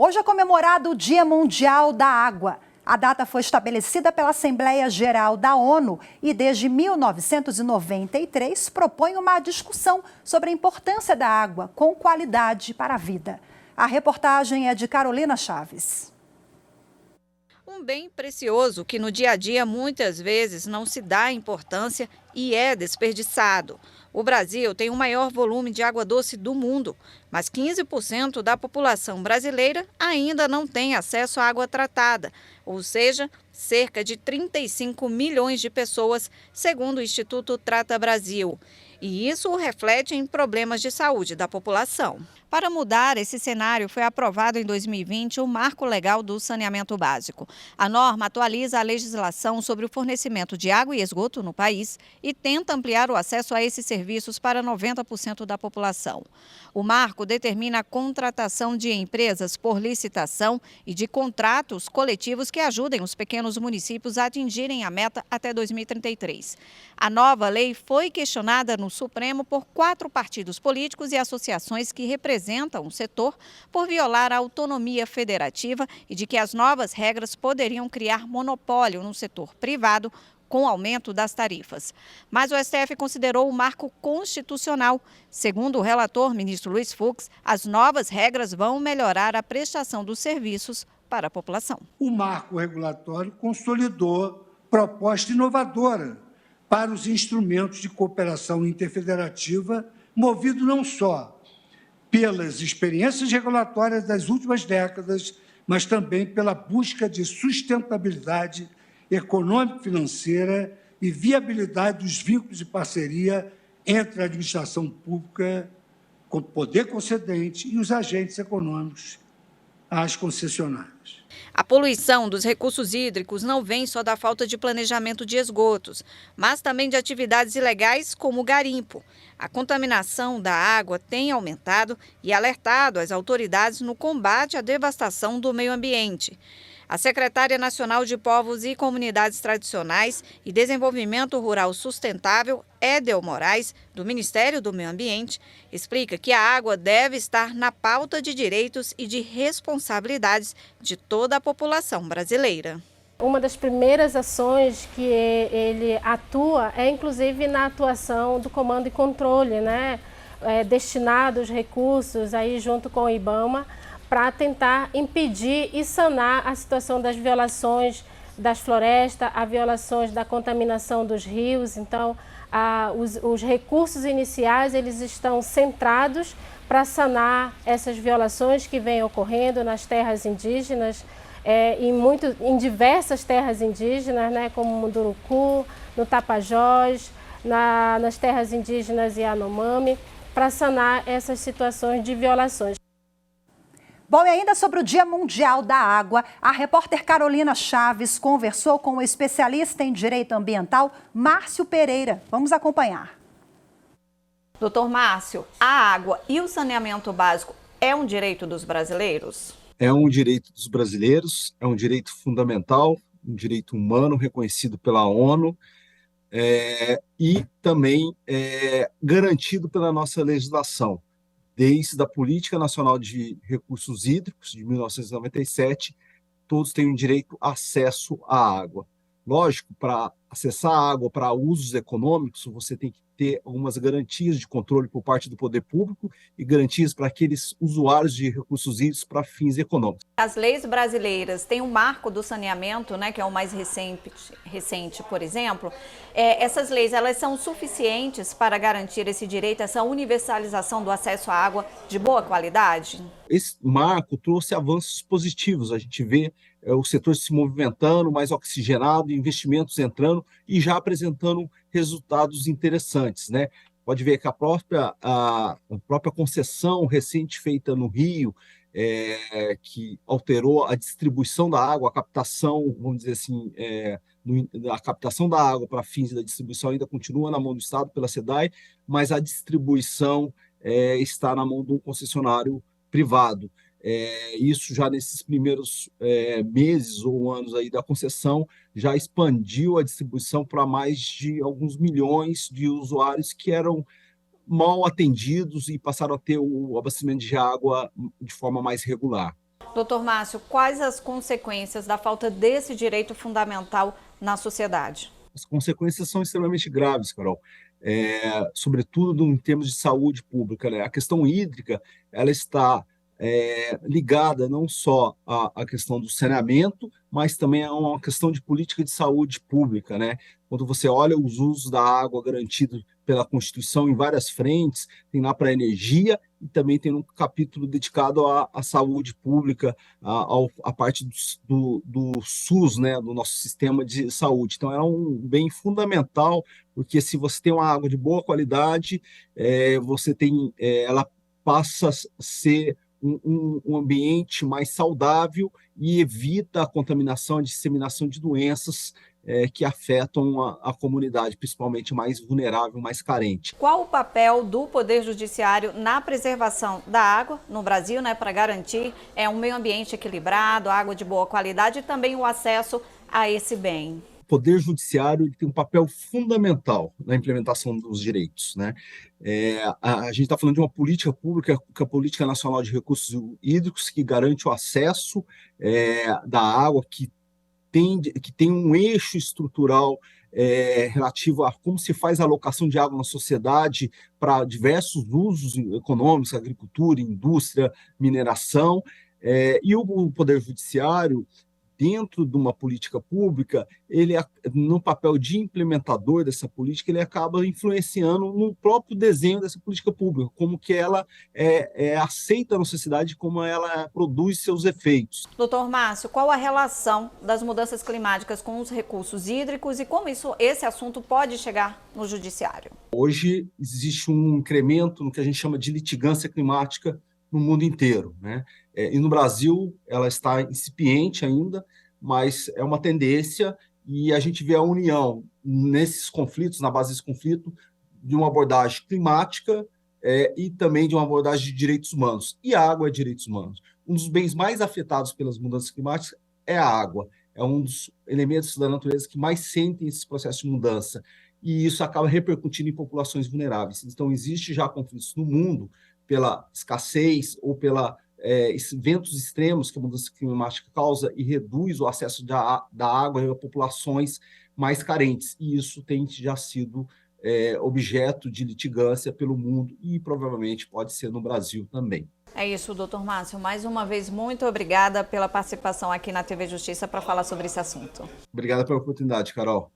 Hoje é comemorado o Dia Mundial da Água. A data foi estabelecida pela Assembleia Geral da ONU e, desde 1993, propõe uma discussão sobre a importância da água com qualidade para a vida. A reportagem é de Carolina Chaves. Um bem precioso que no dia a dia muitas vezes não se dá importância e é desperdiçado. O Brasil tem o maior volume de água doce do mundo, mas 15% da população brasileira ainda não tem acesso à água tratada, ou seja, cerca de 35 milhões de pessoas, segundo o Instituto Trata Brasil. E isso reflete em problemas de saúde da população. Para mudar esse cenário, foi aprovado em 2020 o Marco Legal do Saneamento Básico. A norma atualiza a legislação sobre o fornecimento de água e esgoto no país e tenta ampliar o acesso a esses serviços para 90% da população. O marco determina a contratação de empresas por licitação e de contratos coletivos que ajudem os pequenos municípios a atingirem a meta até 2033. A nova lei foi questionada no Supremo por 4 partidos políticos e associações que representam o setor por violar a autonomia federativa e de que as novas regras poderiam criar monopólio no setor privado com o aumento das tarifas. Mas o STF considerou o marco constitucional. Segundo o relator, ministro Luiz Fux, as novas regras vão melhorar a prestação dos serviços para a população. O marco regulatório consolidou proposta inovadora para os instrumentos de cooperação interfederativa, movido não só pelas experiências regulatórias das últimas décadas, mas também pela busca de sustentabilidade econômico-financeira e viabilidade dos vínculos de parceria entre a administração pública, com o poder concedente, e os agentes econômicos, as concessionárias. A poluição dos recursos hídricos não vem só da falta de planejamento de esgotos, mas também de atividades ilegais como o garimpo. A contaminação da água tem aumentado e alertado as autoridades no combate à devastação do meio ambiente. A secretária nacional de Povos e Comunidades Tradicionais e Desenvolvimento Rural Sustentável, Edel Moraes, do Ministério do Meio Ambiente, explica que a água deve estar na pauta de direitos e de responsabilidades de toda a população brasileira. Uma das primeiras ações que ele atua é, inclusive, na atuação do comando e controle, né? Destinado os recursos aí junto com o IBAMA, para tentar impedir e sanar a situação das violações das florestas, as violações da contaminação dos rios. Então, os recursos iniciais eles estão centrados para sanar essas violações que vêm ocorrendo nas terras indígenas, em diversas terras indígenas, né, como Munduruku, no Tapajós, nas terras indígenas Yanomami, para sanar essas situações de violações. Bom, e ainda sobre o Dia Mundial da Água, a repórter Carolina Chaves conversou com o especialista em direito ambiental, Márcio Pereira. Vamos acompanhar. Doutor Márcio, a água e o saneamento básico é um direito dos brasileiros? É um direito dos brasileiros, é um direito fundamental, um direito humano reconhecido pela ONU e também garantido pela nossa legislação. Desde a Política Nacional de Recursos Hídricos, de 1997, todos têm o direito a acesso à água. Lógico, para acessar a água para usos econômicos, você tem que ter algumas garantias de controle por parte do poder público e garantias para aqueles usuários de recursos hídricos para fins econômicos. As leis brasileiras têm um marco do saneamento, né, que é o mais recente, por exemplo. Essas leis, elas são suficientes para garantir esse direito, essa universalização do acesso à água de boa qualidade? Esse marco trouxe avanços positivos. A gente vê o setor se movimentando, mais oxigenado, investimentos entrando e já apresentando resultados interessantes, né? Pode ver que a própria concessão recente feita no Rio, que alterou a distribuição da água, a captação, vamos dizer assim, a captação da água para fins da distribuição ainda continua na mão do Estado, pela SEDAI, mas a distribuição está na mão de um concessionário privado. Isso já nesses primeiros meses ou anos aí da concessão já expandiu a distribuição para mais de alguns milhões de usuários que eram mal atendidos e passaram a ter o abastecimento de água de forma mais regular. Doutor Márcio, quais as consequências da falta desse direito fundamental na sociedade? As consequências são extremamente graves, Carol, sobretudo em termos de saúde pública, né? A questão hídrica, ela está ligada não só à questão do saneamento, mas também a uma questão de política de saúde pública, né? Quando você olha os usos da água garantidos pela Constituição em várias frentes, tem lá para a energia e também tem um capítulo dedicado à saúde pública, à parte do SUS, né, do nosso sistema de saúde. Então, é um bem fundamental, porque se você tem uma água de boa qualidade, ela passa a ser um ambiente mais saudável e evita a contaminação, a disseminação de doenças que afetam a comunidade, principalmente mais vulnerável, mais carente. Qual o papel do Poder Judiciário na preservação da água no Brasil, né, para garantir um meio ambiente equilibrado, água de boa qualidade e também o acesso a esse bem? O Poder Judiciário tem um papel fundamental na implementação dos direitos, né? A gente está falando de uma política pública, que é a Política Nacional de Recursos Hídricos, que garante o acesso da água, que tem um eixo estrutural relativo a como se faz a alocação de água na sociedade para diversos usos econômicos, agricultura, indústria, mineração, e o Poder Judiciário, dentro de uma política pública, ele, no papel de implementador dessa política, ele acaba influenciando no próprio desenho dessa política pública, como que ela é aceita na sociedade, como ela produz seus efeitos. Doutor Márcio, qual a relação das mudanças climáticas com os recursos hídricos e como esse assunto pode chegar no judiciário? Hoje existe um incremento no que a gente chama de litigância climática no mundo inteiro, né? E no Brasil ela está incipiente ainda, mas é uma tendência e a gente vê a união nesses conflitos, na base desse conflito, de uma abordagem climática e também de uma abordagem de direitos humanos. E a água é direitos humanos. Um dos bens mais afetados pelas mudanças climáticas é a água. É um dos elementos da natureza que mais sentem esse processo de mudança. E isso acaba repercutindo em populações vulneráveis. Então, existe já conflitos no mundo pela escassez ou pela eventos extremos que a mudança climática causa e reduz o acesso da água a populações mais carentes. E isso tem já sido objeto de litigância pelo mundo e provavelmente pode ser no Brasil também. É isso, doutor Márcio. Mais uma vez, muito obrigada pela participação aqui na TV Justiça para falar sobre esse assunto. Obrigado pela oportunidade, Carol.